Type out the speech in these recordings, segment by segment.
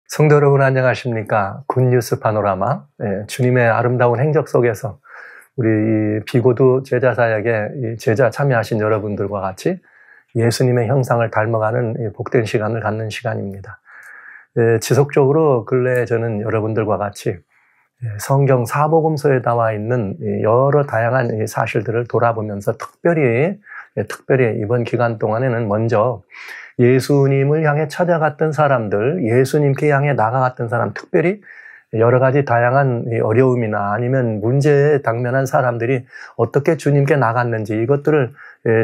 성도 여러분 안녕하십니까? 굿뉴스 파노라마, 주님의 아름다운 행적 속에서 우리 이 비고두 제자사역에 이 제자 참여하신 여러분들과 같이 예수님의 형상을 닮아가는 이 복된 시간을 갖는 시간입니다. 지속적으로 근래에 저는 여러분들과 같이 성경 사복음서에 나와 있는 여러 다양한 사실들을 돌아보면서 특별히 이번 기간 동안에는 먼저 예수님을 향해 찾아갔던 사람들, 예수님께 향해 나아갔던 사람, 특별히 여러 가지 다양한 어려움이나 아니면 문제에 당면한 사람들이 어떻게 주님께 나갔는지 이것들을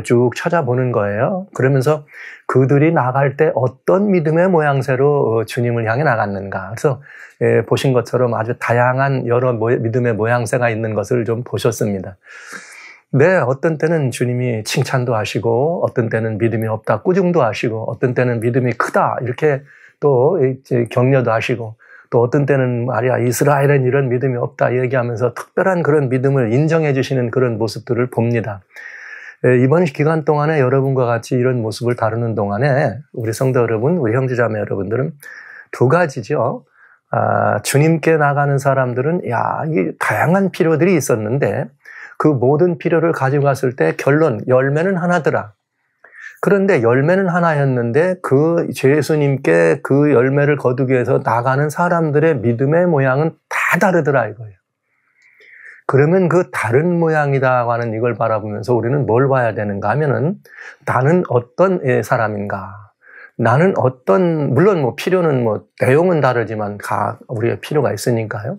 쭉 찾아보는 거예요. 그러면서 그들이 나갈 때 어떤 믿음의 모양새로 주님을 향해 나갔는가. 그래서 보신 것처럼 아주 다양한 여러 믿음의 모양새가 있는 것을 좀 보셨습니다. 네, 어떤 때는 주님이 칭찬도 하시고, 어떤 때는 믿음이 없다, 꾸중도 하시고, 어떤 때는 믿음이 크다, 이렇게 또 격려도 하시고, 또 어떤 때는 말이야, 이스라엘은 이런 믿음이 없다, 얘기하면서 특별한 그런 믿음을 인정해 주시는 그런 모습들을 봅니다. 이번 기간 동안에 여러분과 같이 이런 모습을 다루는 동안에 우리 성도 여러분, 우리 형제자매 여러분들은 두 가지죠. 주님께 나가는 사람들은, 이 다양한 필요들이 있었는데, 그 모든 필요를 가져갔을 때 결론, 열매는 하나더라. 그런데 열매는 하나였는데 그 예수님께 그 열매를 거두기 위해서 나가는 사람들의 믿음의 모양은 다 다르더라 이거예요. 그러면 그 다른 모양이다고 하는 이걸 바라보면서 우리는 뭘 봐야 되는가 하면은 나는 어떤 사람인가? 나는 물론 필요는 내용은 다르지만 우리가 필요가 있으니까요.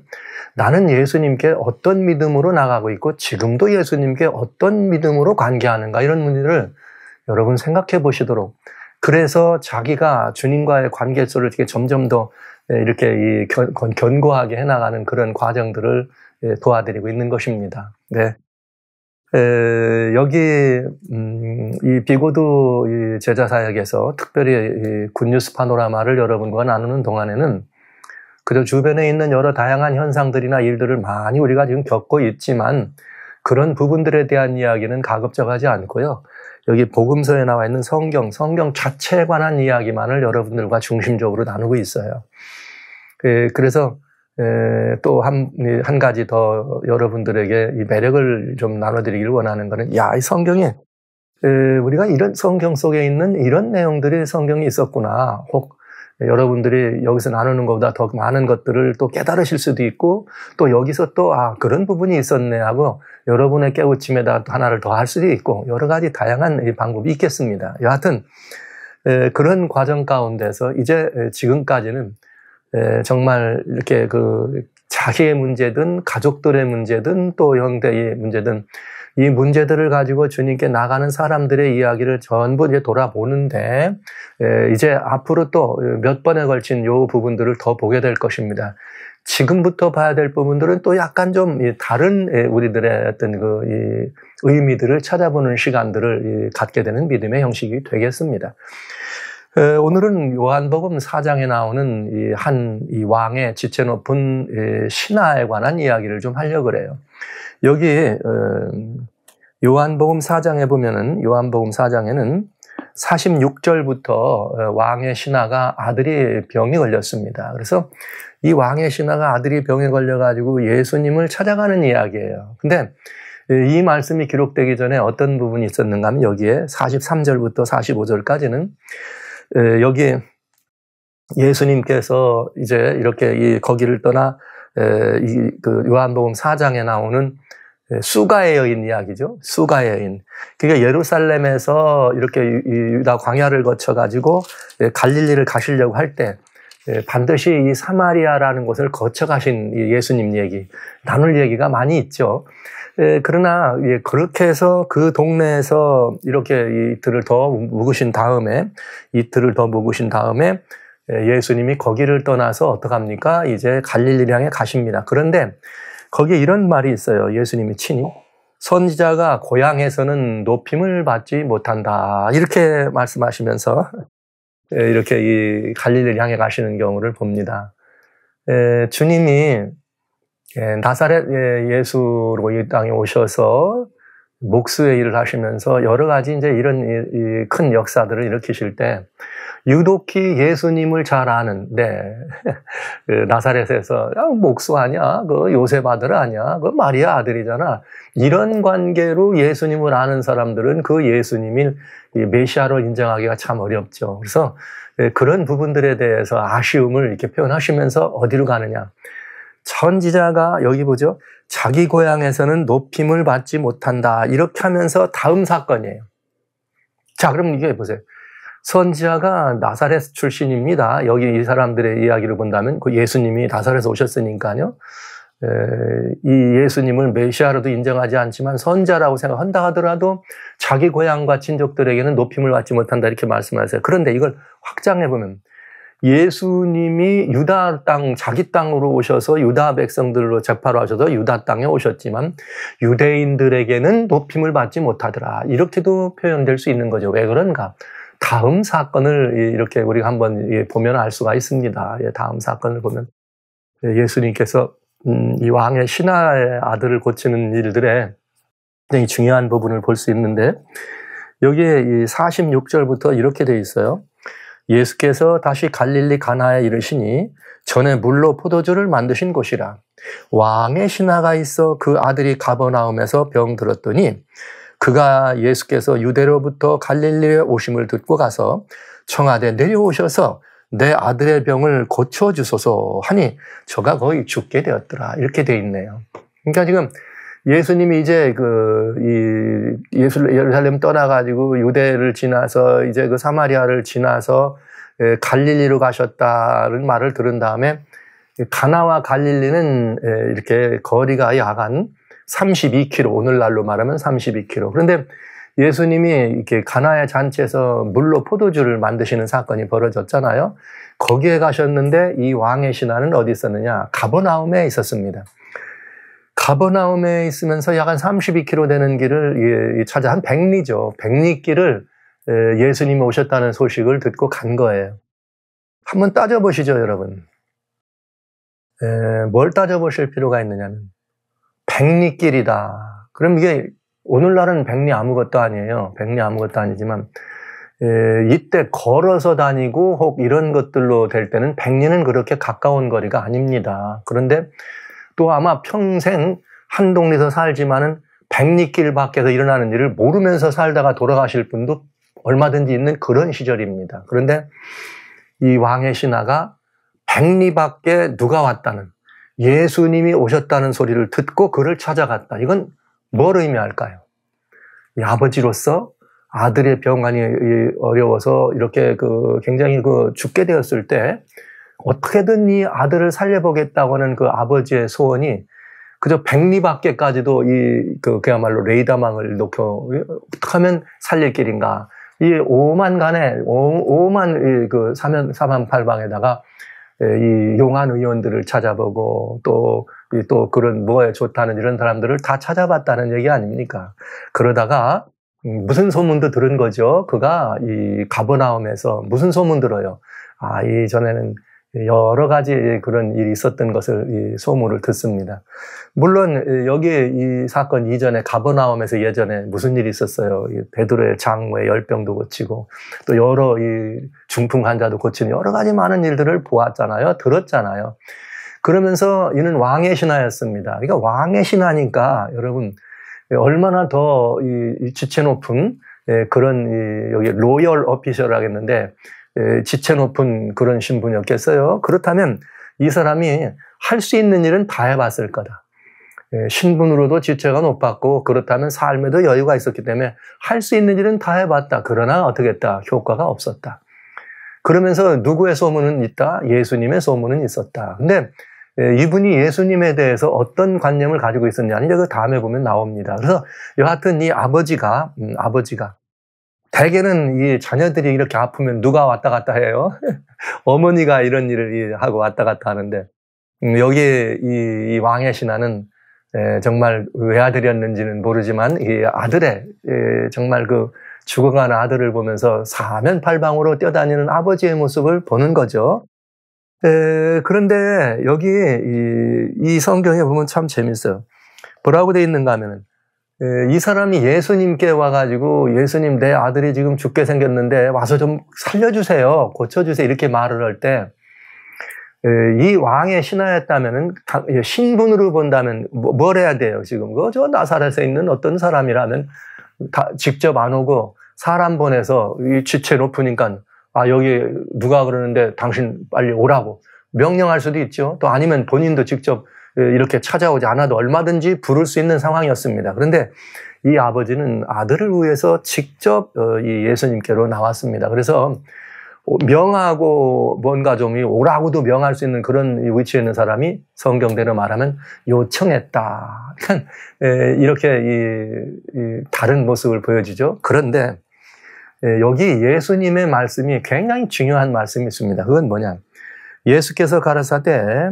나는 예수님께 어떤 믿음으로 나가고 있고 지금도 예수님께 어떤 믿음으로 관계하는가 이런 문제를 여러분 생각해 보시도록 그래서 자기가 주님과의 관계성을 이렇게 점점 더 이렇게 견고하게 해나가는 그런 과정들을 도와드리고 있는 것입니다. 네. 여기 이 비고두 제자사역에서 특별히 굿뉴스 파노라마를 여러분과 나누는 동안에는 그저 주변에 있는 여러 다양한 현상들이나 일들을 많이 우리가 지금 겪고 있지만 그런 부분들에 대한 이야기는 가급적하지 않고요. 여기 복음서에 나와 있는 성경 자체에 관한 이야기만을 여러분들과 중심적으로 나누고 있어요. 그래서 또 한 가지 더 여러분들에게 이 매력을 좀 나눠드리길 원하는 거는 이 성경에 우리가 이런 성경 속에 있는 이런 내용들이 성경에 있었구나. 혹 여러분들이 여기서 나누는 것보다 더 많은 것들을 또 깨달으실 수도 있고 또 여기서 또 그런 부분이 있었네 하고 여러분의 깨우침에다 하나를 더 할 수도 있고 여러 가지 다양한 방법이 있겠습니다. 여하튼 그런 과정 가운데서 이제 지금까지는 정말 이렇게 자기의 문제든 가족들의 문제든 또 형제의 문제든 이 문제들을 가지고 주님께 나가는 사람들의 이야기를 전부 이제 돌아보는데 이제 앞으로 또 몇 번에 걸친 요 부분들을 더 보게 될 것입니다. 지금부터 봐야 될 부분들은 또 약간 좀 다른 우리들의 어떤 이 의미들을 찾아보는 시간들을 갖게 되는 믿음의 형식이 되겠습니다. 오늘은 요한복음 4장에 나오는 이 왕의 지체 높은 신하에 관한 이야기를 좀 하려고 그래요. 여기 요한복음 4장에 보면은 요한복음 4장에는 46절부터 왕의 신하가 아들이 병이 걸렸습니다. 그래서 이 왕의 신하가 아들이 병에 걸려가지고 예수님을 찾아가는 이야기예요. 근데 이 말씀이 기록되기 전에 어떤 부분이 있었는가 하면 여기에 43절부터 45절까지는 여기 예수님께서 이제 이렇게 거기를 떠나 요한복음 4장에 나오는 수가의 여인 이야기죠. 수가의 여인. 그러니까 예루살렘에서 이렇게 유다 광야를 거쳐가지고 갈릴리를 가시려고 할 때 반드시 이 사마리아라는 곳을 거쳐가신 예수님 얘기, 나눌 얘기가 많이 있죠. 그러나 그렇게 해서 그 동네에서 이렇게 이틀을 더 묵으신 다음에 예수님이 거기를 떠나서 어떡합니까? 이제 갈릴리를 향해 가십니다. 그런데 거기에 이런 말이 있어요. 예수님이 친히 선지자가 고향에서는 높임을 받지 못한다. 이렇게 말씀하시면서 이렇게 이 갈릴리를 향해 가시는 경우를 봅니다. 주님이 나사렛 예수로 이 땅에 오셔서 목수의 일을 하시면서 여러 가지 이제 이런 큰 역사들을 일으키실 때 유독히 예수님을 잘 아는, 그 나사렛에서, 야, 목수 아니야? 그 요셉 아들 아니야? 그 마리아 아들이잖아. 이런 관계로 예수님을 아는 사람들은 그 예수님을 메시아로 인정하기가 참 어렵죠. 그래서 그런 부분들에 대해서 아쉬움을 이렇게 표현하시면서 어디로 가느냐. 선지자가 여기 보죠. 자기 고향에서는 높임을 받지 못한다. 이렇게 하면서 다음 사건이에요. 자, 그럼 이게 보세요. 선지자가 나사렛 출신입니다. 여기 이 사람들의 이야기를 본다면 그 예수님이 나사렛에서 오셨으니까요. 이 예수님을 메시아로도 인정하지 않지만 선지자라고 생각한다 하더라도 자기 고향과 친족들에게는 높임을 받지 못한다 이렇게 말씀하세요. 그런데 이걸 확장해 보면 예수님이 유다 땅, 자기 땅으로 오셔서 유다 백성들로 재파로 하셔서 유다 땅에 오셨지만 유대인들에게는 높임을 받지 못하더라. 이렇게도 표현될 수 있는 거죠. 왜 그런가? 다음 사건을 이렇게 우리가 한번 보면 알 수가 있습니다. 다음 사건을 보면 예수님께서 이 왕의 신하의 아들을 고치는 일들에 굉장히 중요한 부분을 볼 수 있는데 여기에 46절부터 이렇게 돼 있어요. 예수께서 다시 갈릴리 가나에 이르시니 전에 물로 포도주를 만드신 곳이라. 왕의 신하가 있어 그 아들이 가버나움에서 병들었더니 그가 예수께서 유대로부터 갈릴리에 오심을 듣고 가서 청하되 내려오셔서 내 아들의 병을 고쳐주소서 하니 저가 거의 죽게 되었더라. 이렇게 돼 있네요. 그러니까 지금 예수님이 이제 예루살렘 떠나가지고 유대를 지나서 이제 그 사마리아를 지나서 갈릴리로 가셨다는 말을 들은 다음에 가나와 갈릴리는 이렇게 거리가 약 한 32km, 오늘날로 말하면 32km. 그런데 예수님이 이렇게 가나의 잔치에서 물로 포도주를 만드시는 사건이 벌어졌잖아요. 거기에 가셨는데 이 왕의 신하는 어디 있었느냐? 가버나움에 있었습니다. 가버나움에 있으면서 약 한 32km 되는 길을 찾아 한 백리죠. 백리길을 예수님이 오셨다는 소식을 듣고 간 거예요. 한번 따져보시죠, 여러분. 뭘 따져보실 필요가 있느냐면 백리길이다. 그럼 이게 오늘날은 백리 아무것도 아니에요. 백리 아무것도 아니지만 이때 걸어서 다니고 혹 이런 것들로 될 때는 백리는 그렇게 가까운 거리가 아닙니다. 그런데 또 아마 평생 한 동네에서 살지만은 백리길 밖에서 일어나는 일을 모르면서 살다가 돌아가실 분도 얼마든지 있는 그런 시절입니다. 그런데 이 왕의 신하가 백리 밖에 누가 왔다는, 예수님이 오셨다는 소리를 듣고 그를 찾아갔다. 이건 뭘 의미할까요? 이 아버지로서 아들의 병환이 어려워서 이렇게 굉장히 죽게 되었을 때 어떻게든 이 아들을 살려보겠다고 하는 그 아버지의 소원이 그저 백리 밖에까지도 그야말로 레이더망을 놓고 어떻게 하면 살릴 길인가. 이 오만 사면팔방에다가 이 용한 의원들을 찾아보고 또 그런 뭐에 좋다는 이런 사람들을 다 찾아봤다는 얘기 아닙니까? 그러다가 무슨 소문도 들은 거죠. 그가 이 가버나움에서 무슨 소문 들어요? 이전에는 여러 가지 그런 일이 있었던 것을 소문을 듣습니다. 물론 여기 이 사건 이전에 가버나움에서 예전에 무슨 일이 있었어요. 베드로의 장모의 열병도 고치고 또 여러 이 중풍 환자도 고치는 여러 가지 많은 일들을 보았잖아요. 들었잖아요. 그러면서 이는 왕의 신하였습니다. 그러니까 왕의 신하니까 여러분 얼마나 더 이 지체 높은 그런 여기 로열 오피셜 하겠는데 지체 높은 그런 신분이었겠어요. 그렇다면 이 사람이 할 수 있는 일은 다 해봤을 거다. 신분으로도 지체가 높았고 그렇다면 삶에도 여유가 있었기 때문에 할 수 있는 일은 다 해봤다. 그러나 어떻게 했다? 효과가 없었다. 그러면서 누구의 소문은 있다? 예수님의 소문은 있었다. 근데 이분이 예수님에 대해서 어떤 관념을 가지고 있었냐는 그 다음에 보면 나옵니다. 그래서 여하튼 이 아버지가 대개는 이 자녀들이 이렇게 아프면 누가 왔다 갔다 해요? 어머니가 이런 일을 하고 왔다 갔다 하는데 여기에 이 왕의 신하는 정말 외아들이었는지는 모르지만 이 아들의 정말 죽어가는 아들을 보면서 사면팔방으로 뛰어다니는 아버지의 모습을 보는 거죠. 그런데 여기 이 성경에 보면 참 재밌어요. 뭐라고 돼 있는가 하면은 이 사람이 예수님께 와가지고 예수님 내 아들이 지금 죽게 생겼는데 와서 좀 살려주세요. 고쳐주세요. 이렇게 말을 할 때 이 왕의 신하였다면은 신분으로 본다면 뭘 해야 돼요? 지금 저 나사렛에 있는 어떤 사람이라면 직접 안 오고 사람 보내서 이 지체 높으니까 여기 누가 그러는데 당신 빨리 오라고 명령할 수도 있죠. 또 아니면 본인도 직접 이렇게 찾아오지 않아도 얼마든지 부를 수 있는 상황이었습니다. 그런데 이 아버지는 아들을 위해서 직접 이 예수님께로 나왔습니다. 그래서 명하고 뭔가 좀 오라고도 명할 수 있는 그런 위치에 있는 사람이 성경대로 말하면 요청했다. 이렇게 다른 모습을 보여주죠. 그런데 여기 예수님의 말씀이 굉장히 중요한 말씀이 있습니다. 그건 뭐냐? 예수께서 가라사대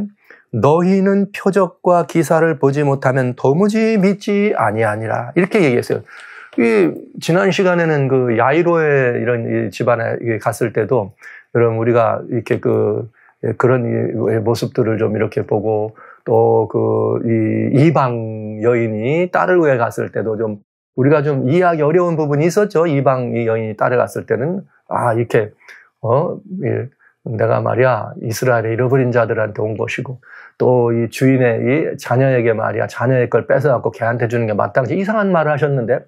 너희는 표적과 기사를 보지 못하면 도무지 믿지 아니하니라. 이렇게 얘기했어요. 지난 시간에는 그 야이로의 이런 집안에 갔을 때도 여러분 우리가 이렇게 그런 모습들을 좀 이렇게 보고 또 이방 여인이 딸을 위해 갔을 때도 좀 우리가 좀 이해하기 어려운 부분이 있었죠. 이방 여인이 딸을 갔을 때는 이렇게 내가 말이야 이스라엘의 잃어버린 자들한테 온 것이고 또 이 주인의 이 자녀에게 말이야 자녀의 걸 뺏어갖고 걔한테 주는 게 마땅치 이상한 말을 하셨는데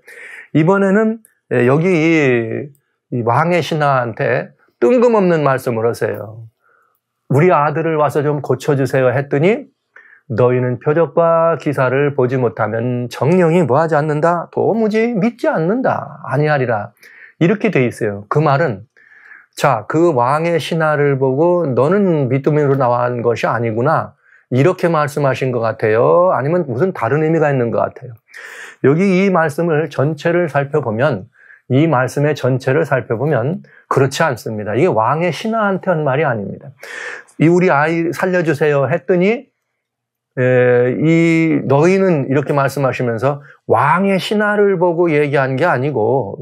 이번에는 여기 이 왕의 신하한테 뜬금없는 말씀을 하세요. 우리 아들을 와서 좀 고쳐주세요 했더니 너희는 표적과 기사를 보지 못하면 정령이 뭐하지 않는다? 도무지 믿지 않는다. 아니하리라. 이렇게 돼 있어요. 그 말은 자, 그 왕의 신하를 보고 너는 믿음으로 나온 것이 아니구나. 이렇게 말씀하신 것 같아요. 아니면 무슨 다른 의미가 있는 것 같아요. 여기 이 말씀을 전체를 살펴보면 이 말씀의 전체를 살펴보면 그렇지 않습니다. 이게 왕의 신하한테 한 말이 아닙니다. 우리 아이 살려주세요 했더니 너희는 이렇게 말씀하시면서 왕의 신하를 보고 얘기한 게 아니고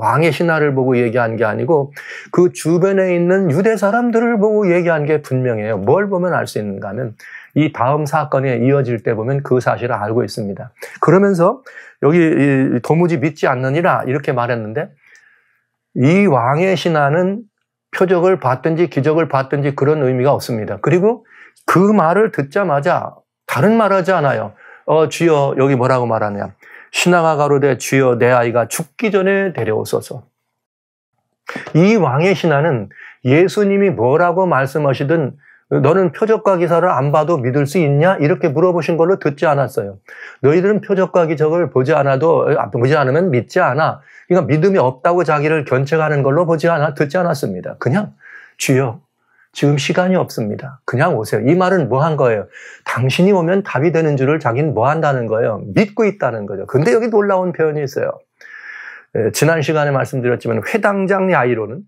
그 주변에 있는 유대 사람들을 보고 얘기한 게 분명해요. 뭘 보면 알 수 있는가 하면 이 다음 사건에 이어질 때 보면 그 사실을 알고 있습니다. 그러면서 여기 도무지 믿지 않느니라 이렇게 말했는데 이 왕의 신하는 표적을 봤든지 기적을 봤든지 그런 의미가 없습니다. 그리고 그 말을 듣자마자 다른 말 하지 않아요. 주여 여기 뭐라고 말하냐. 신하가 가로되 주여 내 아이가 죽기 전에 데려오소서. 이 왕의 신하는 예수님이 뭐라고 말씀하시든 너는 표적과 기사를 안 봐도 믿을 수 있냐? 이렇게 물어보신 걸로 듣지 않았어요. 너희들은 표적과 기적을 보지 않으면 믿지 않아. 그러니까 믿음이 없다고 자기를 견책하는 걸로 듣지 않았습니다. 그냥 주여 지금 시간이 없습니다. 그냥 오세요. 이 말은 뭐 한 거예요? 당신이 오면 답이 되는 줄을 자기는 뭐 한다는 거예요? 믿고 있다는 거죠. 근데 여기 놀라운 표현이 있어요. 지난 시간에 말씀드렸지만 회당장 야이로는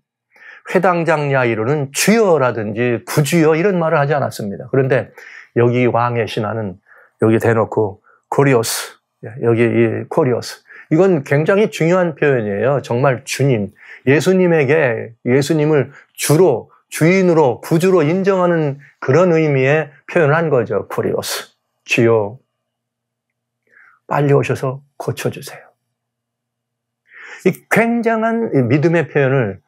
주여라든지 구주여 이런 말을 하지 않았습니다. 그런데 여기 왕의 신하는 여기 대놓고 코리오스, 여기 이 코리오스. 이건 굉장히 중요한 표현이에요. 정말 주님, 예수님을 주인으로, 구주로 인정하는 그런 의미의 표현을 한 거죠. 코리오스, 주여, 빨리 오셔서 고쳐주세요. 이 굉장한 믿음의 표현을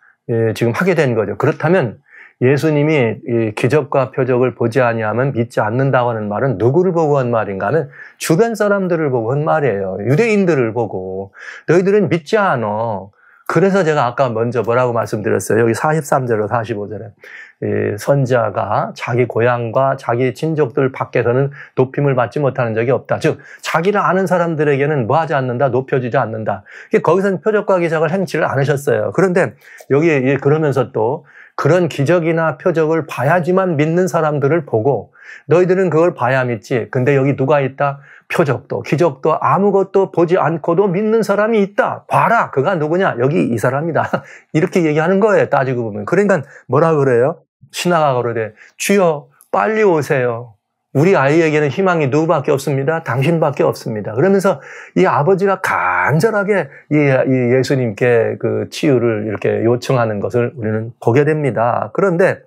지금 하게 된 거죠. 그렇다면 예수님이 기적과 표적을 보지 아니하면 믿지 않는다고 하는 말은 누구를 보고 한 말인가 하면 주변 사람들을 보고 한 말이에요. 유대인들을 보고 너희들은 믿지 않아. 그래서 제가 아까 먼저 뭐라고 말씀드렸어요. 여기 43절로 45절에 선지자가 자기 고향과 자기 친족들 밖에서는 높임을 받지 못하는 적이 없다. 즉 자기를 아는 사람들에게는 뭐 하지 않는다? 높여주지 않는다. 거기서는 표적과 기적을 행치를 않으셨어요. 그런데 여기 그러면서 또 그런 기적이나 표적을 봐야지만 믿는 사람들을 보고 너희들은 그걸 봐야 믿지. 근데 여기 누가 있다? 표적도 기적도 아무것도 보지 않고도 믿는 사람이 있다. 봐라. 그가 누구냐? 여기 이 사람이다. 이렇게 얘기하는 거예요. 따지고 보면. 그러니까 뭐라 그래요? 신하가 그러되 주여 빨리 오세요. 우리 아이에게는 희망이 누구밖에 없습니다. 당신밖에 없습니다. 그러면서 이 아버지가 간절하게 이 예수님께 그 치유를 이렇게 요청하는 것을 우리는 보게 됩니다. 그런데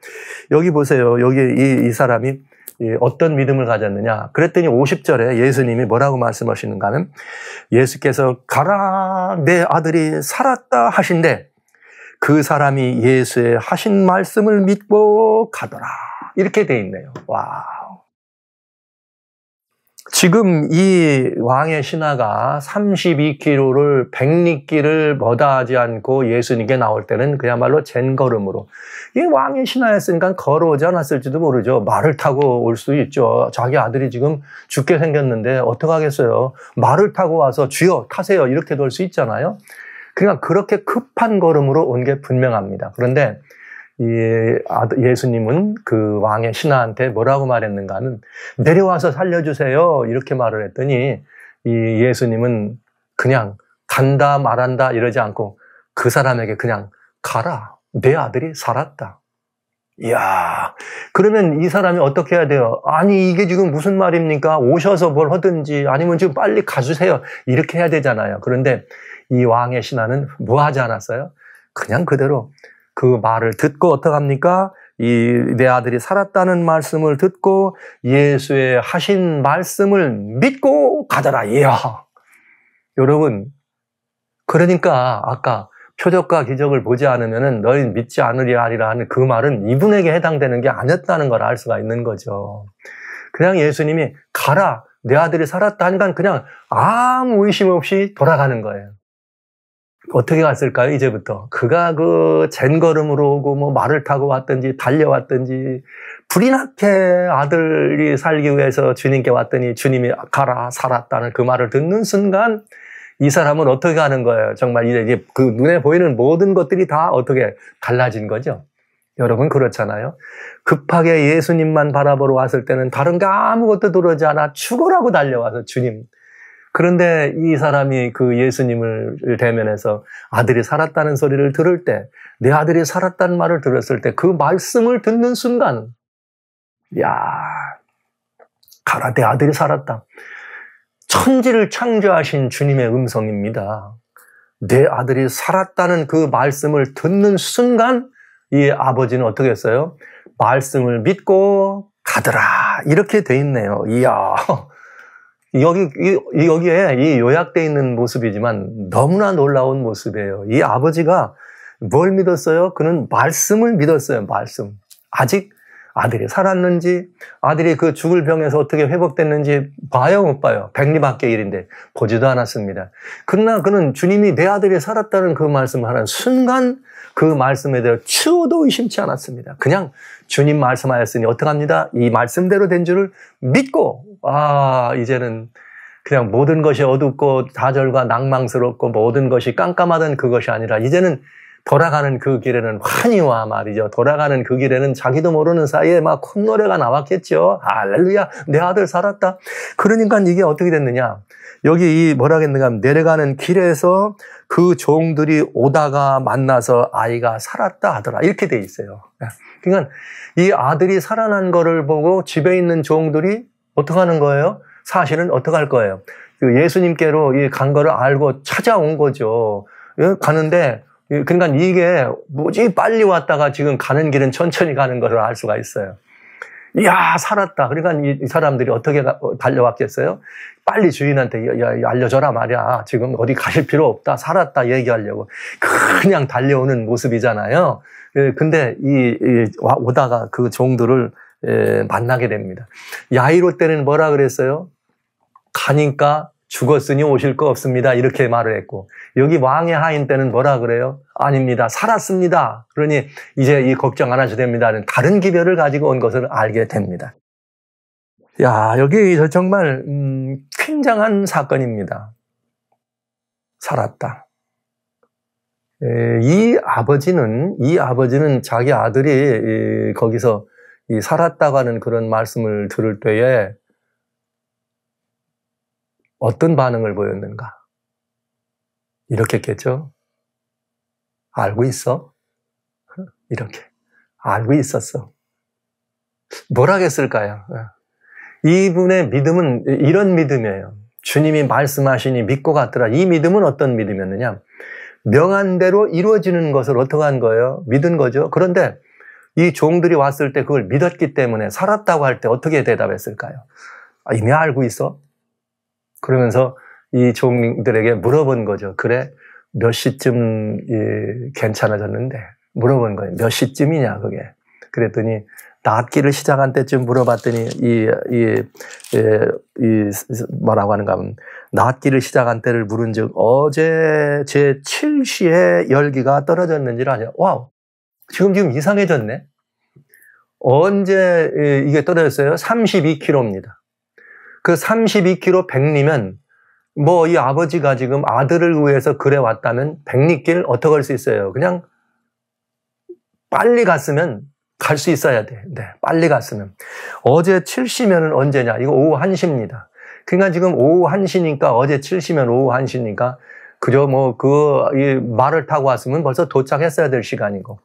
여기 보세요. 여기 이 사람이 어떤 믿음을 가졌느냐? 그랬더니 50절에 예수님이 뭐라고 말씀하시는가 하면 예수께서 가라 내 아들이 살았다 하신데 그 사람이 예수의 하신 말씀을 믿고 가더라. 이렇게 돼 있네요. 와. 지금 이 왕의 신하가 32km를 백리길을 머다하지 않고 예수님께 나올 때는 그야말로 젠걸음으로 이 왕의 신하였으니까 걸어오지 않았을지도 모르죠. 말을 타고 올 수도 있죠. 자기 아들이 지금 죽게 생겼는데 어떡하겠어요. 말을 타고 와서 주여 타세요 이렇게도 할 수 있잖아요. 그러니까 그렇게 급한 걸음으로 온 게 분명합니다. 그런데 예수님은 그 왕의 신하한테 뭐라고 말했는가 하면 내려와서 살려주세요 이렇게 말을 했더니 이 예수님은 그냥 간다 말한다 이러지 않고 그 사람에게 그냥 가라 내 아들이 살았다. 이야, 그러면 이 사람이 어떻게 해야 돼요? 아니 이게 지금 무슨 말입니까? 오셔서 뭘 하든지 아니면 지금 빨리 가주세요 이렇게 해야 되잖아요. 그런데 이 왕의 신하는 뭐 하지 않았어요? 그냥 그대로 그 말을 듣고 어떡합니까? 내 아들이 살았다는 말씀을 듣고 예수의 하신 말씀을 믿고 가더라. 이야. 여러분, 그러니까 아까 표적과 기적을 보지 않으면 너희는 믿지 않으리라 하리라 하는 그 말은 이분에게 해당되는 게 아니었다는 걸 알 수가 있는 거죠. 그냥 예수님이 가라. 내 아들이 살았다 하니까 그냥 아무 의심 없이 돌아가는 거예요. 어떻게 갔을까요, 이제부터? 그가 그 젠걸음으로 오고, 뭐 말을 타고 왔든지, 달려왔든지, 불이 나게 아들이 살기 위해서 주님께 왔더니 주님이 가라, 살았다는 그 말을 듣는 순간, 이 사람은 어떻게 가는 거예요? 정말 이제 그 눈에 보이는 모든 것들이 다 어떻게 달라진 거죠? 여러분, 그렇잖아요. 급하게 예수님만 바라보러 왔을 때는 다른 게 아무것도 들어오지 않아 죽으라고 달려와서 주님, 그런데 이 사람이 그 예수님을 대면해서 아들이 살았다는 소리를 들을 때, 내 아들이 살았다는 말을 들었을 때 그 말씀을 듣는 순간, 야, 가라, 내 아들이 살았다. 천지를 창조하신 주님의 음성입니다. 내 아들이 살았다는 그 말씀을 듣는 순간 이 아버지는 어떻게 했어요? 말씀을 믿고 가더라. 이렇게 돼 있네요. 이야. 여기에 이 요약되어 있는 모습이지만 너무나 놀라운 모습이에요. 이 아버지가 뭘 믿었어요? 그는 말씀을 믿었어요. 말씀. 아직 아들이 살았는지, 아들이 그 죽을 병에서 어떻게 회복됐는지 봐요, 못 봐요? 백리밖에 일인데 보지도 않았습니다. 그러나 그는 주님이 내 아들이 살았다는 그 말씀을 하는 순간 그 말씀에 대해 추호도 의심치 않았습니다. 그냥 주님 말씀하였으니 어떡합니다? 이 말씀대로 된 줄을 믿고, 이제는 그냥 모든 것이 어둡고 좌절과 낭망스럽고 모든 것이 깜깜하던 그것이 아니라 이제는 돌아가는 그 길에는 환희와 말이죠. 돌아가는 그 길에는 자기도 모르는 사이에 막 콧노래가 나왔겠죠. 할렐루야, 내 아들 살았다. 그러니까 이게 어떻게 됐느냐. 여기 뭐라 했는가 하면 내려가는 길에서 그 종들이 오다가 만나서 아이가 살았다 하더라. 이렇게 돼 있어요. 그러니까 이 아들이 살아난 거를 보고 집에 있는 종들이 어떻게 하는 거예요? 사실은 어떻게 할 거예요? 예수님께로 간 거를 알고 찾아온 거죠. 가는데 그러니까 이게 뭐지 빨리 왔다가 지금 가는 길은 천천히 가는 것을 알 수가 있어요. 이야, 살았다. 그러니까 이 사람들이 어떻게 달려왔겠어요? 빨리 주인한테 알려줘라 말이야. 지금 어디 가실 필요 없다. 살았다 얘기하려고. 그냥 달려오는 모습이잖아요. 근데 오다가 그 종들을 만나게 됩니다. 야이로 때는 뭐라 그랬어요? 가니까 죽었으니 오실 거 없습니다. 이렇게 말을 했고, 여기 왕의 하인 때는 뭐라 그래요? 아닙니다. 살았습니다. 그러니 이제 이 걱정 안 하셔도 됩니다는 다른 기별을 가지고 온 것을 알게 됩니다. 야, 여기 정말 굉장한 사건입니다. 살았다. 이 아버지는 자기 아들이 거기서 살았다고 하는 그런 말씀을 들을 때에 어떤 반응을 보였는가? 이렇게 했겠죠? 알고 있어? 이렇게. 알고 있었어. 뭘 하겠을까요? 이분의 믿음은 이런 믿음이에요. 주님이 말씀하시니 믿고 갔더라. 이 믿음은 어떤 믿음이었느냐? 명한 대로 이루어지는 것을 어떻게 한 거예요? 믿은 거죠. 그런데 이 종들이 왔을 때 그걸 믿었기 때문에 살았다고 할 때 어떻게 대답했을까요? 이미 알고 있어? 그러면서 이 종들에게 물어본 거죠. 그래, 몇 시쯤 괜찮아졌는데? 물어본 거예요. 몇 시쯤이냐, 그게. 그랬더니 낫기를 시작한 때쯤 물어봤더니 뭐라고 하는가 하면 낫기를 시작한 때를 물은즉 어제 제 7시에 열기가 떨어졌는지를 아냐. 와우, 지금 이상해졌네. 언제 이게 떨어졌어요? 32km입니다. 그 32km 백리면 뭐 이 아버지가 지금 아들을 위해서 그래 왔다면 백리길 어떻게 할 수 있어요? 그냥 빨리 갔으면 갈 수 있어야 돼. 네, 빨리 갔으면. 어제 7시면은 언제냐? 이거 오후 1시입니다. 그러니까 지금 오후 1시니까 어제 7시면 오후 1시니까 그저 뭐 이 말을 타고 왔으면 벌써 도착했어야 될 시간이고.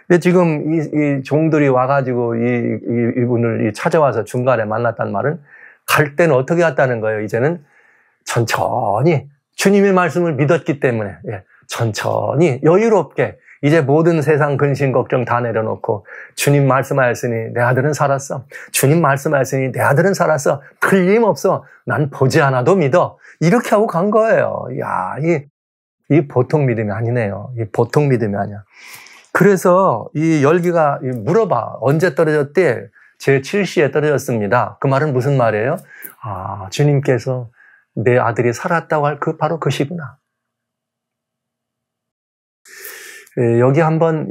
근데 지금 이 종들이 와가지고 이분을 찾아와서 중간에 만났단 말은 갈 때는 어떻게 왔다는 거예요? 이제는 천천히 주님의 말씀을 믿었기 때문에 천천히 여유롭게 이제 모든 세상 근심 걱정 다 내려놓고 주님 말씀하였으니 내 아들은 살았어. 주님 말씀하였으니 내 아들은 살았어. 틀림없어. 난 보지 않아도 믿어. 이렇게 하고 간 거예요. 야, 이 보통 믿음이 아니네요. 이 보통 믿음이 아니야. 그래서 이 열기가 물어봐. 언제 떨어졌대? 제 7시에 떨어졌습니다. 그 말은 무슨 말이에요? 아, 주님께서 내 아들이 살았다고 할 바로 그 시구나. 여기 한번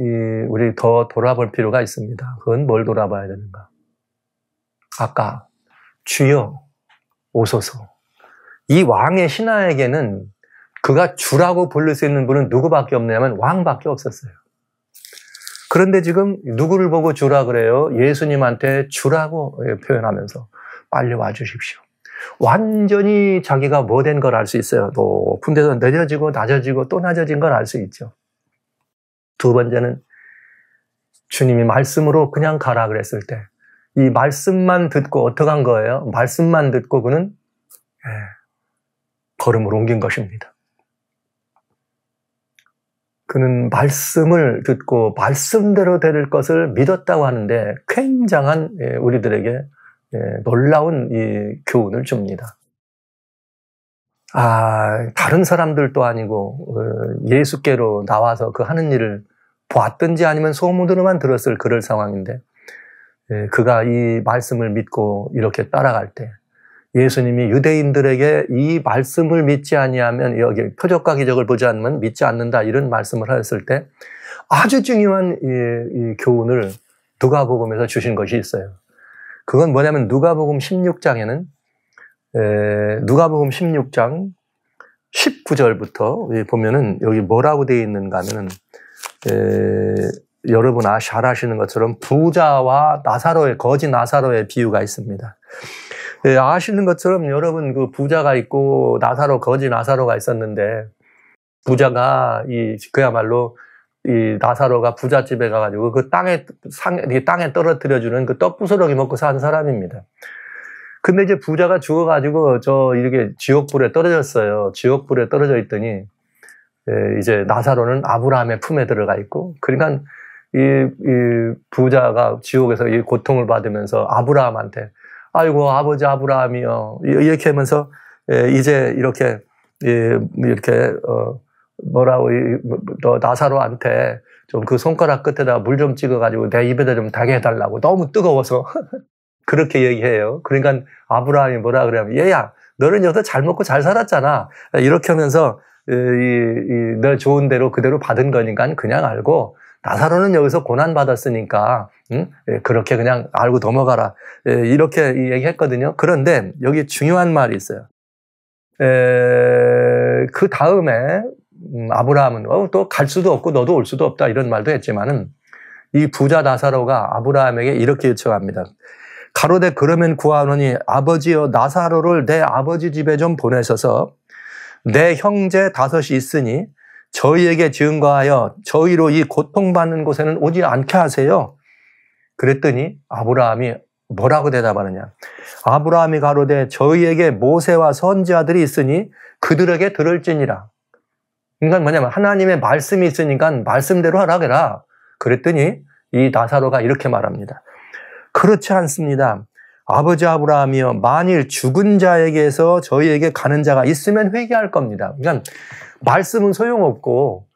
우리 더 돌아볼 필요가 있습니다. 그건 뭘 돌아봐야 되는가? 아까 주여 오소서. 이 왕의 신하에게는 그가 주라고 부를 수 있는 분은 누구밖에 없냐면 왕밖에 없었어요. 그런데 지금 누구를 보고 주라 그래요? 예수님한테 주라고 표현하면서 빨리 와주십시오. 완전히 자기가 뭐 된 걸 알 수 있어요. 높은 데서 내려지고 낮아지고 또 낮아진 걸 알 수 있죠. 두 번째는 주님이 말씀으로 그냥 가라 그랬을 때 이 말씀만 듣고 어떻게 한 거예요? 말씀만 듣고 그는 걸음을 옮긴 것입니다. 그는 말씀을 듣고 말씀대로 될 것을 믿었다고 하는데 굉장한 우리들에게 놀라운 이 교훈을 줍니다. 다른 사람들도 아니고 예수께로 나와서 그 하는 일을 보았든지 아니면 소문으로만 들었을 그럴 상황인데 그가 이 말씀을 믿고 이렇게 따라갈 때 예수님이 유대인들에게 이 말씀을 믿지 아니하면 여기 표적과 기적을 보지 않으면 믿지 않는다 이런 말씀을 하였을 때 아주 중요한 이 교훈을 누가복음에서 주신 것이 있어요. 그건 뭐냐면 누가복음 16장에는 누가복음 16장 19절부터 보면은 여기 뭐라고 되어 있는가 하면은 여러분 잘 아시는 것처럼 부자와 나사로의 거지 나사로의 비유가 있습니다. 아시는 것처럼 여러분 그 부자가 있고 거지 나사로가 있었는데 부자가 그야말로 이 나사로가 부잣집에 가가지고 그 땅에 떨어뜨려주는 그 떡부스러기 먹고 사는 사람입니다. 근데 이제 부자가 죽어가지고 이렇게 지옥불에 떨어졌어요. 지옥불에 떨어져 있더니 이제 나사로는 아브라함의 품에 들어가 있고, 그러니까 이 부자가 지옥에서 이 고통을 받으면서 아브라함한테 아이고 아버지 아브라함이요 이렇게 하면서 이제 이렇게 뭐라고 너 나사로한테 좀 그 손가락 끝에다가 물 좀 찍어가지고 내 입에다 좀 다게 해달라고 너무 뜨거워서 그렇게 얘기해요. 그러니까 아브라함이 뭐라 그러냐면 얘야 너는 여기서 잘 먹고 잘 살았잖아 이렇게 하면서 너 좋은 대로 그대로 받은 거니까 그냥 알고 나사로는 여기서 고난 받았으니까 그렇게 그냥 알고 넘어가라 이렇게 얘기했거든요. 그런데 여기 중요한 말이 있어요. 그 다음에 아브라함은 또 갈 수도 없고 너도 올 수도 없다 이런 말도 했지만은 이 부자 나사로가 아브라함에게 이렇게 요청합니다. 가로되 그러면 구하노니 아버지여 나사로를 내 아버지 집에 좀 보내셔서 내 형제 5이 있으니 저희에게 증거하여 저희로 이 고통받는 곳에는 오지 않게 하세요. 그랬더니 아브라함이 뭐라고 대답하느냐. 아브라함이 가로되 저희에게 모세와 선지자들이 있으니 그들에게 들을지니라. 그러니까 뭐냐면 하나님의 말씀이 있으니까 말씀대로 하라 그랬더니 이 나사로가 이렇게 말합니다. 그렇지 않습니다. 아버지 아브라함이여, 만일 죽은 자에게서 저희에게 가는 자가 있으면 회개할 겁니다. 그러니까 말씀은 소용없고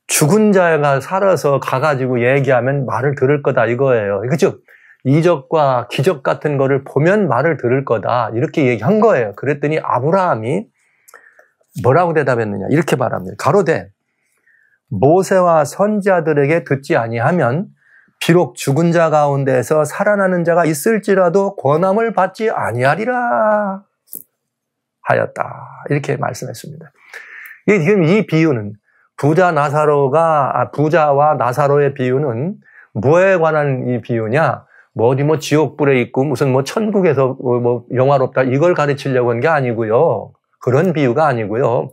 죽은 자가 살아서 가가지고 얘기하면 말을 들을 거다 이거예요. 그죠? 이적과 기적 같은 거를 보면 말을 들을 거다 이렇게 얘기한 거예요. 그랬더니 아브라함이 뭐라고 대답했느냐 이렇게 말합니다. 가로되 모세와 선지자들에게 듣지 아니하면 비록 죽은 자 가운데서 살아나는 자가 있을지라도 권함을 받지 아니하리라 하였다. 이렇게 말씀했습니다. 지금 이 비유는 부자와 나사로의 비유는 뭐에 관한 이 비유냐? 어디 지옥불에 있고 무슨 천국에서 영화롭다 이걸 가르치려고 한 게 아니고요. 그런 비유가 아니고요.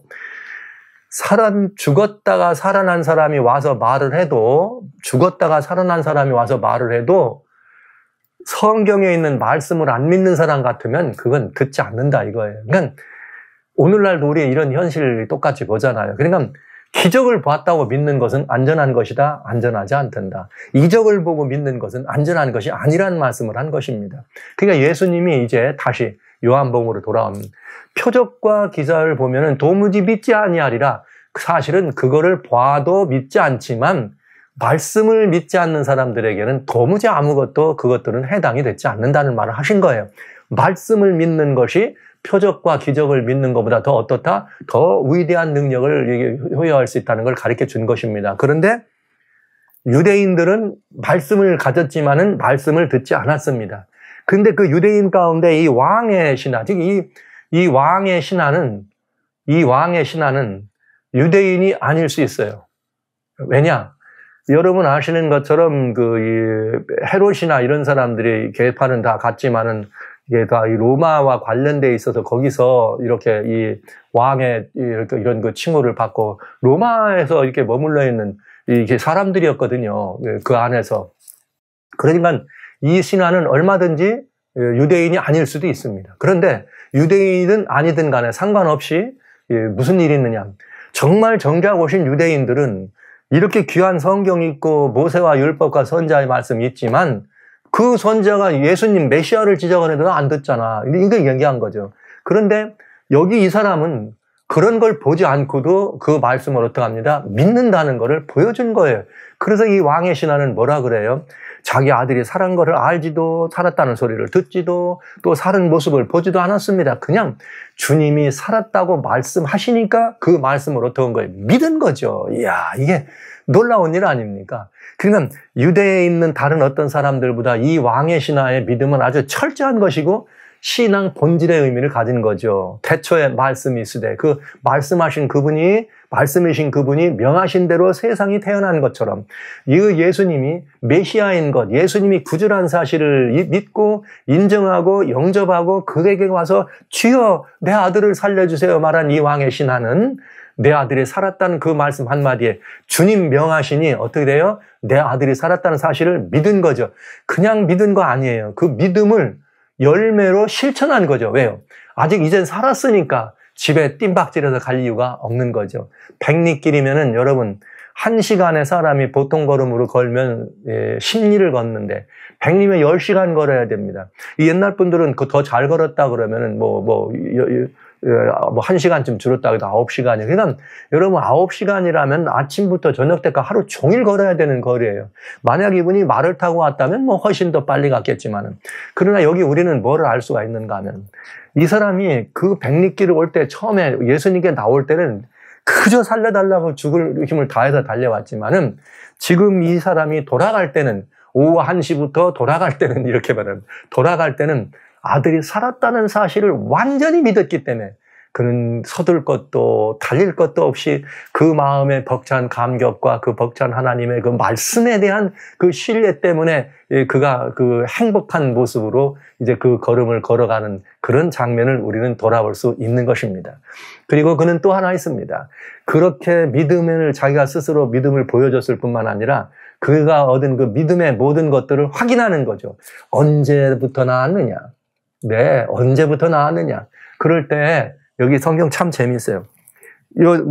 죽었다가 살아난 사람이 와서 말을 해도 성경에 있는 말씀을 안 믿는 사람 같으면 그건 듣지 않는다 이거예요. 그러니까 오늘날도 우리 이런 현실을 똑같이 보잖아요. 그러니까 기적을 봤다고 믿는 것은 안전한 것이다. 안전하지 않단다. 이적을 보고 믿는 것은 안전한 것이 아니라는 말씀을 한 것입니다. 그러니까 예수님이 이제 다시 요한복음으로 돌아옵니다. 표적과 기사를 보면은 도무지 믿지 아니하리라. 사실은 그거를 봐도 믿지 않지만 말씀을 믿지 않는 사람들에게는 도무지 아무것도 그것들은 해당이 되지 않는다는 말을 하신 거예요. 말씀을 믿는 것이 표적과 기적을 믿는 것보다 더 어떻다? 더 위대한 능력을 효여할 수 있다는 걸 가르쳐 준 것입니다. 그런데 유대인들은 말씀을 가졌지만은 말씀을 듣지 않았습니다. 근데 그 유대인 가운데 이 왕의 신하, 즉 이 왕의 신하는 유대인이 아닐 수 있어요. 왜냐? 여러분 아시는 것처럼 헤롯이나 이런 사람들이 계파는 다 같지만은 이게 다 이 로마와 관련돼 있어서 거기서 이렇게 이 왕의 이런 그 칭호를 받고 로마에서 이렇게 머물러 있는 이게 사람들이었거든요. 그 안에서. 그러니까 이 신하는 얼마든지 유대인이 아닐 수도 있습니다. 그런데 유대인은 아니든 간에 상관없이 무슨 일이 있느냐. 정말 정작 오신 유대인들은 이렇게 귀한 성경이 있고 모세와 율법과 선지자의 말씀이 있지만 그 선지자가 예수님 메시아를 지적하는데도 안 듣잖아. 이거 얘기한 거죠. 그런데 여기 이 사람은 그런 걸 보지 않고도 그 말씀을 어떻게 합니다? 믿는다는 것을 보여준 거예요. 그래서 이 왕의 신하는 뭐라 그래요? 자기 아들이 살은 거를 알지도 살았다는 소리를 듣지도 또 살은 모습을 보지도 않았습니다. 그냥 주님이 살았다고 말씀하시니까 그 말씀을 어떻게 한 거예요? 믿은 거죠. 이야, 이게 놀라운 일 아닙니까? 그러니까 유대에 있는 다른 어떤 사람들보다 이 왕의 신하의 믿음은 아주 철저한 것이고 신앙 본질의 의미를 가진 거죠. 태초에 말씀이 있으되 그 말씀이신 그분이 명하신 대로 세상이 태어난 것처럼 이 예수님이 메시아인 것, 예수님이 구주란 사실을 믿고 인정하고 영접하고 그에게 와서 주여 내 아들을 살려주세요 말한 이 왕의 신하는 내 아들이 살았다는 그 말씀 한마디에 주님 명하시니 어떻게 돼요? 내 아들이 살았다는 사실을 믿은 거죠. 그냥 믿은 거 아니에요. 그 믿음을 열매로 실천한 거죠. 왜요? 아직 이젠 살았으니까 집에 뜀박질해서 갈 이유가 없는 거죠. 100리길이면은 여러분 1시간에 사람이 보통 걸음으로 걸면 10리를 걷는데 100리면 10시간 걸어야 됩니다. 이 옛날 분들은 더 잘 걸었다 그러면은 1시간쯤 줄었다 해도 9시간이에요. 그러니까 여러분 9시간이라면 아침부터 저녁 때까지 하루 종일 걸어야 되는 거리예요. 만약 이분이 말을 타고 왔다면 훨씬 더 빨리 갔겠지만은. 그러나 여기 우리는 뭐를 알 수가 있는가 하면 이 사람이 그 100리길을 올 때 처음에 예수님께 나올 때는 그저 살려달라고 죽을 힘을 다해서 달려왔지만은 지금 이 사람이 돌아갈 때는 오후 1시부터 돌아갈 때는 이렇게 말하면 돌아갈 때는 아들이 살았다는 사실을 완전히 믿었기 때문에 그는 서둘 것도 달릴 것도 없이 그 마음의 벅찬 감격과 그 벅찬 하나님의 그 말씀에 대한 그 신뢰 때문에 그가 그 행복한 모습으로 이제 그 걸음을 걸어가는 그런 장면을 우리는 돌아볼 수 있는 것입니다. 그리고 그는 또 하나 있습니다. 그렇게 믿음을 자기가 스스로 믿음을 보여줬을 뿐만 아니라 그가 얻은 그 믿음의 모든 것들을 확인하는 거죠. 언제부터 나왔느냐? 네, 언제부터 나왔느냐? 그럴 때 여기 성경 참 재미있어요.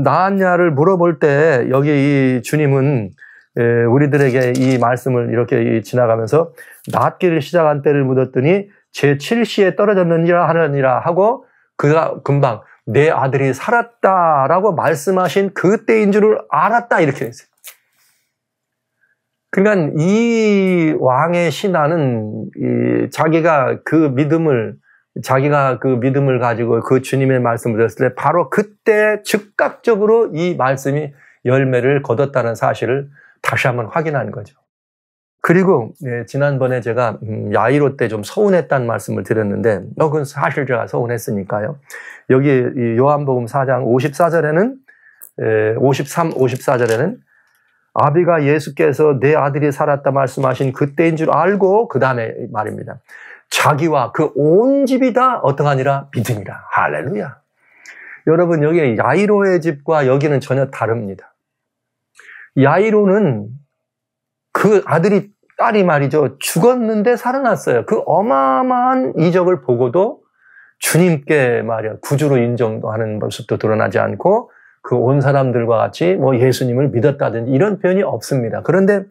나왔냐를 물어볼 때 여기 이 주님은 우리들에게 이 말씀을 이렇게 지나가면서 낫기를 시작한 때를 묻었더니 제7시에 떨어졌느니라 하느니라 하고 그가 금방 내 아들이 살았다라고 말씀하신 그때인 줄을 알았다 이렇게 했어요. 그러니까 이 왕의 신하는 자기가 그 믿음을 가지고 그 주님의 말씀을 들었을 때 바로 그때 즉각적으로 이 말씀이 열매를 거뒀다는 사실을 다시 한번 확인한 거죠. 그리고 지난번에 제가 야이로 때 좀 서운했다는 말씀을 드렸는데 그건 사실 제가 서운했으니까요. 여기 요한복음 4장 54절에는 53, 54절에는 아비가 예수께서 내 아들이 살았다 말씀하신 그때인 줄 알고 그 다음에 말입니다. 자기와 그 온 집이 다 어떠하니라 믿음이라. 할렐루야. 여러분 여기 야이로의 집과 여기는 전혀 다릅니다. 야이로는 그 딸이 말이죠. 죽었는데 살아났어요. 그 어마어마한 이적을 보고도 주님께 말이야 구주로 인정하는 모습도 드러나지 않고 그 온 사람들과 같이 뭐 예수님을 믿었다든지 이런 표현이 없습니다. 그런데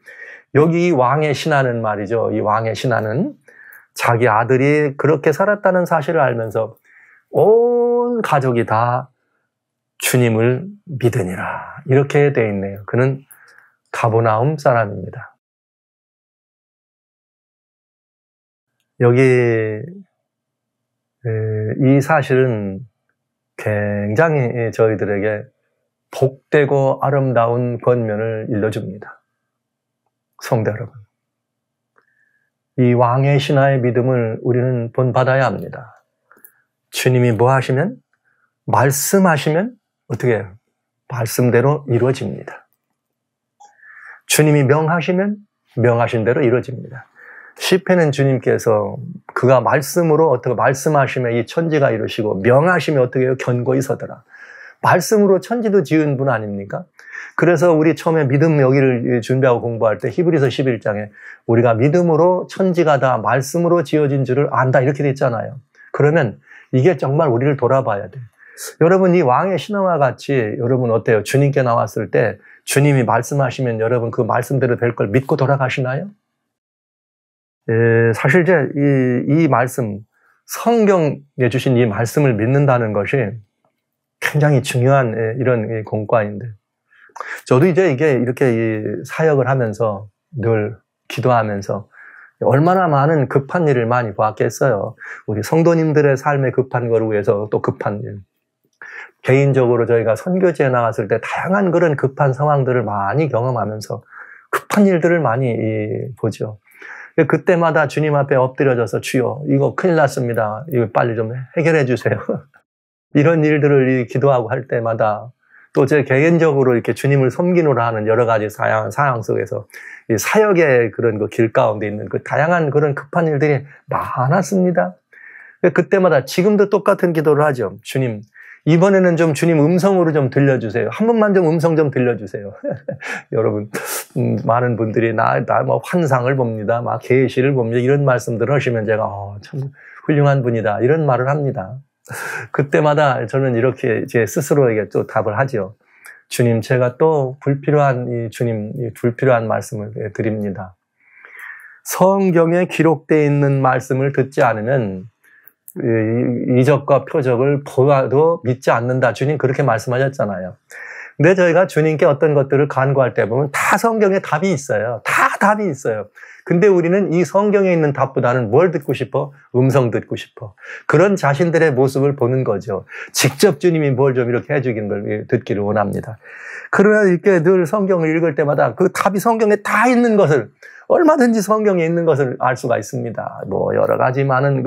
여기 이 왕의 신하는 말이죠. 이 왕의 신하는 자기 아들이 그렇게 살았다는 사실을 알면서 온 가족이 다 주님을 믿으니라. 이렇게 돼 있네요. 그는 가버나움 사람입니다. 여기 이 사실은 굉장히 저희들에게 복되고 아름다운 권면을 일러줍니다. 성도 여러분, 이 왕의 신하의 믿음을 우리는 본받아야 합니다. 주님이 뭐 하시면? 말씀하시면 어떻게 해요? 말씀대로 이루어집니다. 주님이 명하시면 명하신 대로 이루어집니다. 시편은 주님께서 그가 말씀으로 어떻게 말씀하시면 이 천지가 이루시고 명하시면 어떻게 해요? 견고히 서더라. 말씀으로 천지도 지은 분 아닙니까? 그래서 우리 처음에 믿음 여기를 준비하고 공부할 때 히브리서 11장에 우리가 믿음으로 천지가 다 말씀으로 지어진 줄을 안다 이렇게 돼 있잖아요. 그러면 이게 정말 우리를 돌아봐야 돼요. 여러분 이 왕의 신하와 같이 여러분 어때요? 주님께 나왔을 때 주님이 말씀하시면 여러분 그 말씀대로 될 걸 믿고 돌아가시나요? 사실 이 말씀, 성경에 주신 이 말씀을 믿는다는 것이 굉장히 중요한 이런 공과인데, 저도 이제 이게 이렇게 사역을 하면서 늘 기도하면서 얼마나 많은 급한 일을 많이 보았겠어요. 우리 성도님들의 삶에 급한 거를 위해서 또 급한 일. 개인적으로 저희가 선교지에 나갔을 때 다양한 그런 급한 상황들을 많이 경험하면서 급한 일들을 많이 보죠. 그때마다 주님 앞에 엎드려져서 주여 이거 큰일 났습니다. 이거 빨리 좀 해결해 주세요. 이런 일들을 기도하고 할 때마다 또 제 개인적으로 이렇게 주님을 섬기노라 하는 여러 가지 사양 속에서 이 사역의 그런 그 길 가운데 있는 그 다양한 그런 급한 일들이 많았습니다. 그때마다 지금도 똑같은 기도를 하죠. 주님, 이번에는 좀 주님 음성으로 좀 들려주세요. 한 번만 좀 음성 좀 들려주세요. 여러분, 많은 분들이 나 뭐 환상을 봅니다. 막 계시를 봅니다. 이런 말씀들을 하시면 제가 참 훌륭한 분이다. 이런 말을 합니다. 그때마다 저는 이렇게 제 스스로에게 또 답을 하죠. 주님, 제가 또 불필요한 불필요한 말씀을 드립니다. 성경에 기록되어 있는 말씀을 듣지 않으면 이적과 표적을 보아도 믿지 않는다. 주님 그렇게 말씀하셨잖아요. 근데 저희가 주님께 어떤 것들을 간구할 때 보면 다 성경에 답이 있어요. 다 답이 있어요. 근데 우리는 이 성경에 있는 답보다는 뭘 듣고 싶어? 음성 듣고 싶어. 그런 자신들의 모습을 보는 거죠. 직접 주님이 뭘 좀 이렇게 해주긴 걸 듣기를 원합니다. 그러나 이렇게 늘 성경을 읽을 때마다 그 답이 성경에 다 있는 것을, 얼마든지 성경에 있는 것을 알 수가 있습니다. 뭐 여러 가지 많은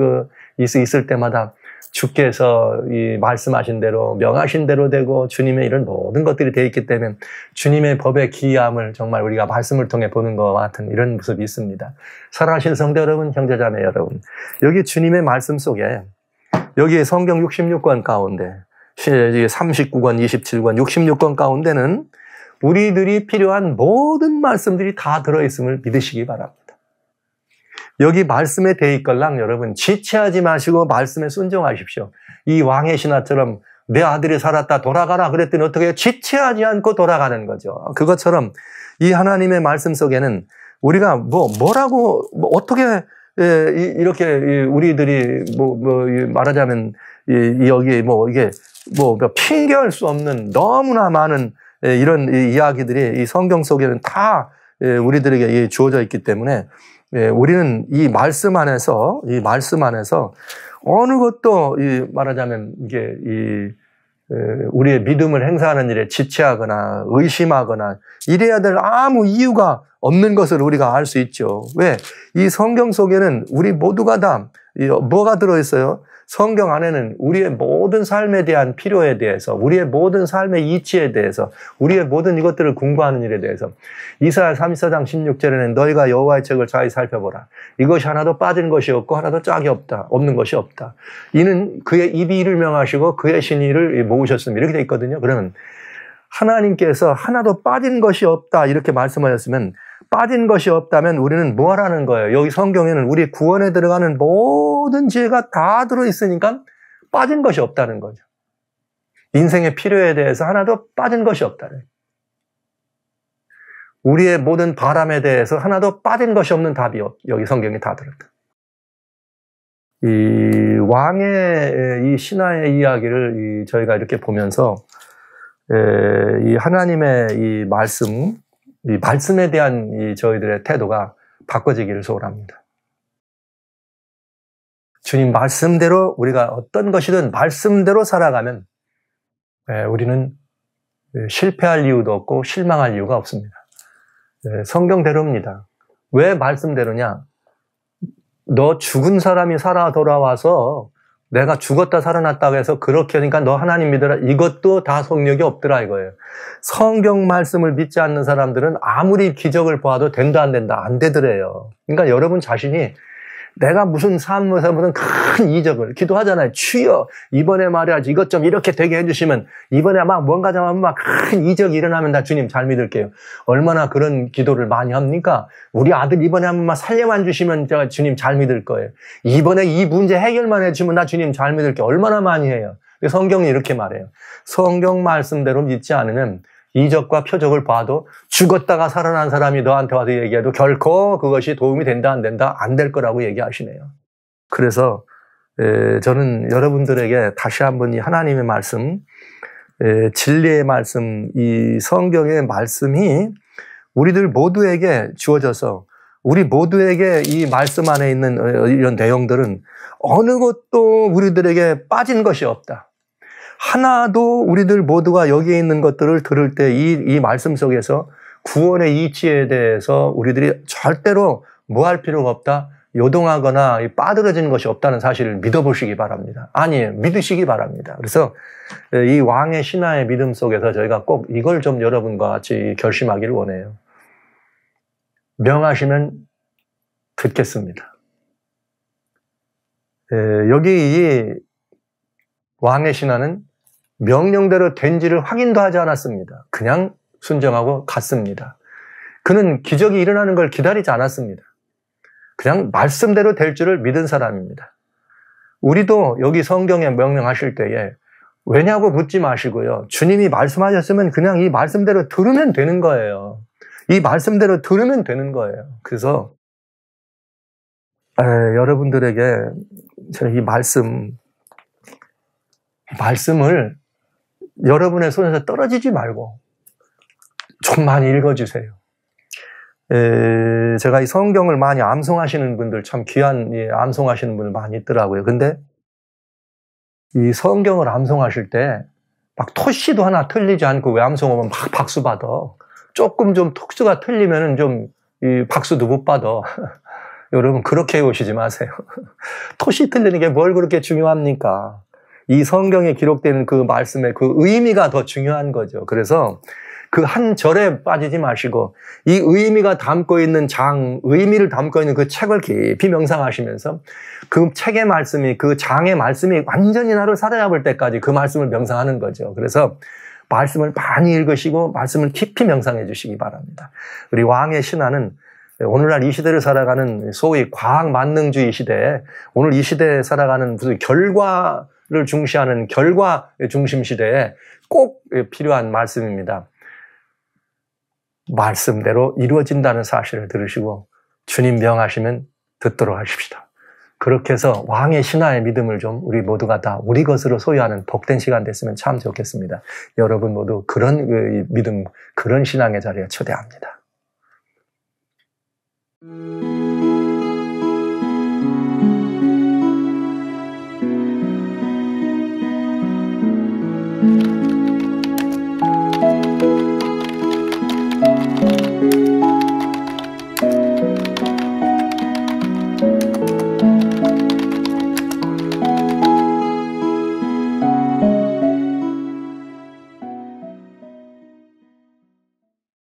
있을 때마다 주께서 이 말씀하신 대로 명하신 대로 되고 주님의 이런 모든 것들이 되어 있기 때문에 주님의 법의 기이함을 정말 우리가 말씀을 통해 보는 것과 같은 이런 모습이 있습니다. 사랑하신 성도 여러분, 형제자매 여러분, 여기 주님의 말씀 속에 여기 성경 66권 가운데 39권, 27권, 66권 가운데는 우리들이 필요한 모든 말씀들이 다 들어있음을 믿으시기 바랍니다. 여기 말씀에 대입걸랑 여러분 지체하지 마시고 말씀에 순종하십시오. 이 왕의 신하처럼 내 아들이 살았다 돌아가라 그랬더니 어떻게 해요? 지체하지 않고 돌아가는 거죠. 그것처럼 이 하나님의 말씀 속에는 우리가 뭐라고 어떻게 이렇게 우리들이 말하자면 여기 이게 핑계할 수 없는 너무나 많은 이런 이야기들이 이 성경 속에는 다 우리들에게 주어져 있기 때문에 우리는 이 말씀 안에서 어느 것도 말하자면 이게 우리의 믿음을 행사하는 일에 지체하거나 의심하거나 이래야 될 아무 이유가 없는 것을 우리가 알 수 있죠. 왜? 이 성경 속에는 우리 모두가 다 뭐가 들어있어요? 성경 안에는 우리의 모든 삶에 대한 필요에 대해서, 우리의 모든 삶의 이치에 대해서, 우리의 모든 이것들을 공부하는 일에 대해서 이사야 34장 16절에는 너희가 여호와의 책을 잘 살펴보라. 이것이 하나도 빠진 것이 없고 하나도 짝이 없는 것이 없다. 이는 그의 입이 이를 명하시고 그의 신이 이를 모으셨습니다. 이렇게 되어 있거든요. 그러면 하나님께서 하나도 빠진 것이 없다 이렇게 말씀하셨으면 빠진 것이 없다면 우리는 뭐 하라는 거예요? 여기 성경에는 우리 구원에 들어가는 모든 지혜가 다 들어있으니까 빠진 것이 없다는 거죠. 인생의 필요에 대해서 하나도 빠진 것이 없다는. 우리의 모든 바람에 대해서 하나도 빠진 것이 없는 답이 여기 성경에 다 들었다. 이 왕의 이 신하의 이야기를 저희가 이렇게 보면서 이 하나님의 이 말씀에 대한 이 저희들의 태도가 바꿔지기를 소원합니다. 주님 말씀대로 우리가 어떤 것이든 말씀대로 살아가면 우리는 실패할 이유도 없고 실망할 이유가 없습니다. 성경대로입니다. 왜 말씀대로냐? 너 죽은 사람이 살아 돌아와서 내가 죽었다 살아났다고 해서 그렇게 하니까 너 하나님 믿어라. 이것도 다 속력이 없더라 이거예요. 성경 말씀을 믿지 않는 사람들은 아무리 기적을 보아도 된다 안 된다 안 되더래요. 그러니까 여러분 자신이 내가 무슨 삶에서 무슨 큰 이적을 기도하잖아요. 주여 이번에 말이야 이것 좀 이렇게 되게 해주시면 이번에 막 뭔가 좀 막 큰 이적이 일어나면 나 주님 잘 믿을게요. 얼마나 그런 기도를 많이 합니까? 우리 아들 이번에 한 번만 살려만 주시면 제가 주님 잘 믿을 거예요. 이번에 이 문제 해결만 해주면 나 주님 잘 믿을게요. 얼마나 많이 해요. 성경이 이렇게 말해요. 성경 말씀대로 믿지 않으면 이적과 표적을 봐도 죽었다가 살아난 사람이 너한테 와서 얘기해도 결코 그것이 도움이 된다 안 된다 안 될 거라고 얘기하시네요. 그래서 저는 여러분들에게 다시 한번 이 하나님의 말씀, 진리의 말씀, 이 성경의 말씀이 우리들 모두에게 주어져서 우리 모두에게 이 말씀 안에 있는 이런 내용들은 어느 것도 우리들에게 빠진 것이 없다. 하나도 우리들 모두가 여기에 있는 것들을 들을 때 이 말씀 속에서 구원의 이치에 대해서 우리들이 절대로 뭐 할 필요가 없다. 요동하거나 빠들어지는 것이 없다는 사실을 믿어보시기 바랍니다. 아니에요. 믿으시기 바랍니다. 그래서 이 왕의 신하의 믿음 속에서 저희가 꼭 이걸 좀 여러분과 같이 결심하기를 원해요. 명하시면 듣겠습니다. 여기 이 왕의 신하는 명령대로 된지를 확인도 하지 않았습니다. 그냥 순종하고 갔습니다. 그는 기적이 일어나는 걸 기다리지 않았습니다. 그냥 말씀대로 될 줄을 믿은 사람입니다. 우리도 여기 성경에 명령하실 때에 왜냐고 묻지 마시고요. 주님이 말씀하셨으면 그냥 이 말씀대로 들으면 되는 거예요. 이 말씀대로 들으면 되는 거예요. 그래서 여러분들에게 제가 이 말씀을 여러분의 손에서 떨어지지 말고 좀 많이 읽어주세요. 제가 이 성경을 많이 암송하시는 분들 참 귀한 암송하시는 분들 많이 있더라고요. 근데 이 성경을 암송하실 때 막 토시도 하나 틀리지 않고 왜 암송하면 막 박수 받아. 조금 좀 톡수가 틀리면은 좀 박수도 못 받아. 여러분 그렇게 해오시지 마세요. 토시 틀리는 게 뭘 그렇게 중요합니까? 이 성경에 기록되는 그 말씀의 그 의미가 더 중요한 거죠. 그래서 그 한 절에 빠지지 마시고 이 의미가 담고 있는 의미를 담고 있는 그 책을 깊이 명상하시면서 그 책의 말씀이, 그 장의 말씀이 완전히 나를 사로잡을 때까지 그 말씀을 명상하는 거죠. 그래서 말씀을 많이 읽으시고 말씀을 깊이 명상해 주시기 바랍니다. 우리 왕의 신하는 오늘날 이 시대를 살아가는 소위 과학 만능주의 시대에 오늘 이 시대에 살아가는 무슨 중시하는 결과 중심 시대에 꼭 필요한 말씀입니다. 말씀대로 이루어진다는 사실을 들으시고 주님 명하시면 듣도록 하십시다. 그렇게 해서 왕의 신하의 믿음을 좀 우리 모두가 다 우리 것으로 소유하는 복된 시간 됐으면 참 좋겠습니다. 여러분 모두 그런 믿음, 그런 신앙의 자리에 초대합니다.